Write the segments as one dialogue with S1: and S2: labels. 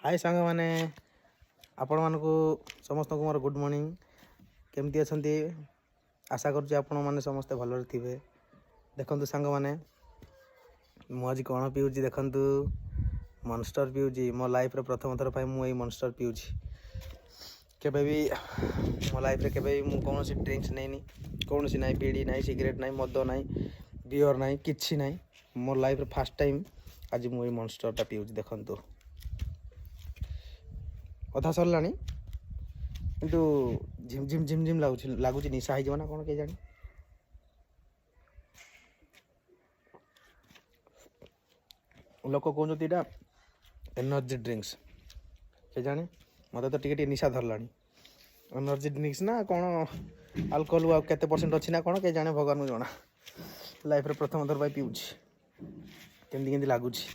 S1: हाय सांग मैंने आपण मानक समस्त मोर गुड मॉर्निंग केमती अच्छे आशा करुँच आपण मैंने समस्ते भल थे। देखु सांग मैंने मुझे कौन पीऊँ देखु मॉन्स्टर पीऊँ मो लाइफ रे प्रथम थर पर मुझे मॉन्स्टर पीऊँ केबे भी मो लाइफ रे केबे भी कौन ड्रिंक्स नहीं कौन सी ना बीड़ी ना सिगरेट ना मद ना बियर ना कि ना मो लाइफ रे फास्ट टाइम आज मुझे मॉन्स्टरटा पीऊँ देखु अधा सरला किंतु झिम झिम झिम झिम लगुच निशा हो ना कौन के जानी लोक कहते यहाँ एनर्जी ड्रिंक्स के जाने मत तो टी निशा धरला एनर्जी ड्रिंक्स ना कौन अल्कोहल केते परसेंट अच्छी ना कौन के जाने भगवान को जना लाइफ रे प्रथम थर पीऊँ केमती लगुच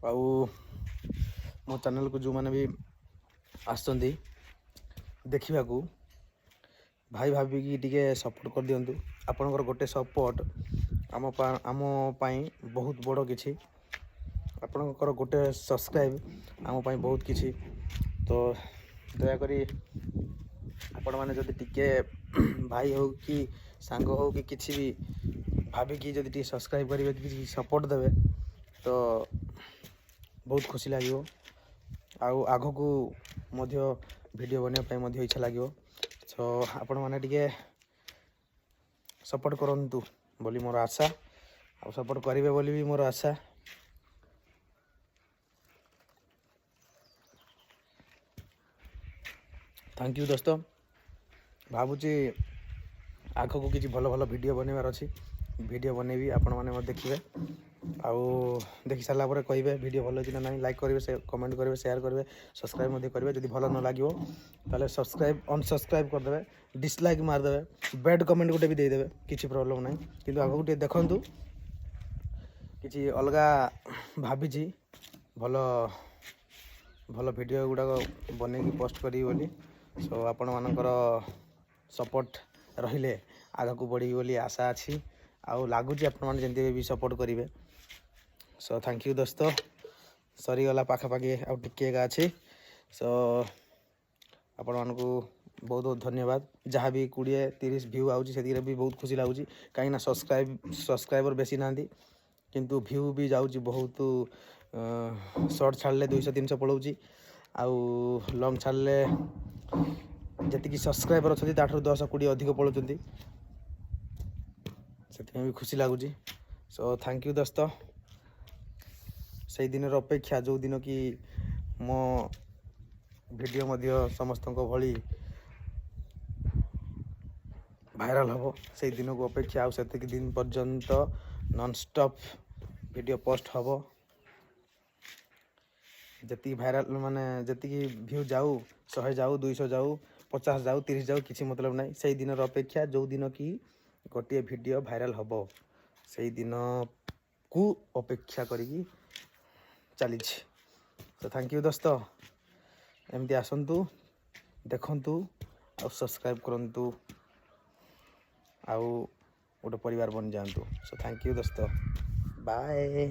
S1: आउ मो चैनल को जो मैंने भी आसुँच देखा भाई भाविकी टी सपोर्ट कर दिंतु आपणकर गोटे सपोर्ट आम बहुत बड़ कि आपणकर गोटे सब्सक्राइब आम बहुत किसी तो दयाक आपण मैंने जदि टिके भाई हो कि सांग हो कि किसी भी भाविकी जदि टी सब्सक्राइब करेंगे कि सपोर्ट देवे तो बहुत खुशी लगे आग को वीडियो बनवाई इच्छा लगे सो आपण मैंने टिके सपोर्ट करंतु बोली मोर आशा आ सपोर्ट करेंगे बोली भी मोर आशा। थैंक यू दोस्तों भावुची आग को किसी भल भल वीडियो बनवार अच्छी वीडियो बनैबी आपण मैंने देखिए आउ देखि सारा पर कहे वीडियो भल अच्छी ना लाइक करेंगे कमेंट करेंगे शेयर करेंगे सब्सक्राइब करेंगे जब भल न लगे ताले सब्सक्राइब अनसब्सक्राइब करदे डिसलाइक मारदे बैड कमेंट गोटे भी देदेवे किसी प्रॉब्लम ना कि आगे गोटे देखु कि अलग भाभी भल भल वीडियो गुड़ाक बनई पोस्ट करी बोली सो आपण मानकर सपोर्ट रहिले आग को बढ़ी बोली आशा अच्छी आउ लगुच आपण मैंने जमी भी सपोर्ट करेंगे सो थैंक यू दोस्तों सरीगला पाखापाखि आउ टिके अच्छी सो आपण मानक बहुत बहुत धन्यवाद जहाँ भी 20-30 व्यू आउची से भी बहुत खुशी लगुच कहीं सब्सक्राइबर बेसी ना किंतु व्यू भी जाऊँगी बहुत शॉर्ट छाड़े 200-300 पड़ोची आउ लॉन्ग छाड़े जी सब्सक्राइबर अच्छा 10-20 अधिक पड़ों से भी खुशी लगुच सो थैंक यू दोस्तों से दिन अपेक्षा जो दिन कि मो वीडियो मध्य समस्त भली भाइराल हम से दिन को अपेक्षा से दिन पर्यंत नॉनस्टॉप वीडियो पोस्ट हम जी भाइराल माने जी व्यू जाऊ 100 जाऊ 200 जाऊ 50 जाऊ 30 जाऊ किसी मतलब ना से दिन अपेक्षा जो दिन कि गोटे वीडियो भाइराल हम से दिन को अपेक्षा करी चली तो थैंक यू दोस्तों एमती आसतु देखु आ सब्सक्राइब करूँ आउ गोटे परिवार बन जातु सो थैंक यू दोस्तों बाय।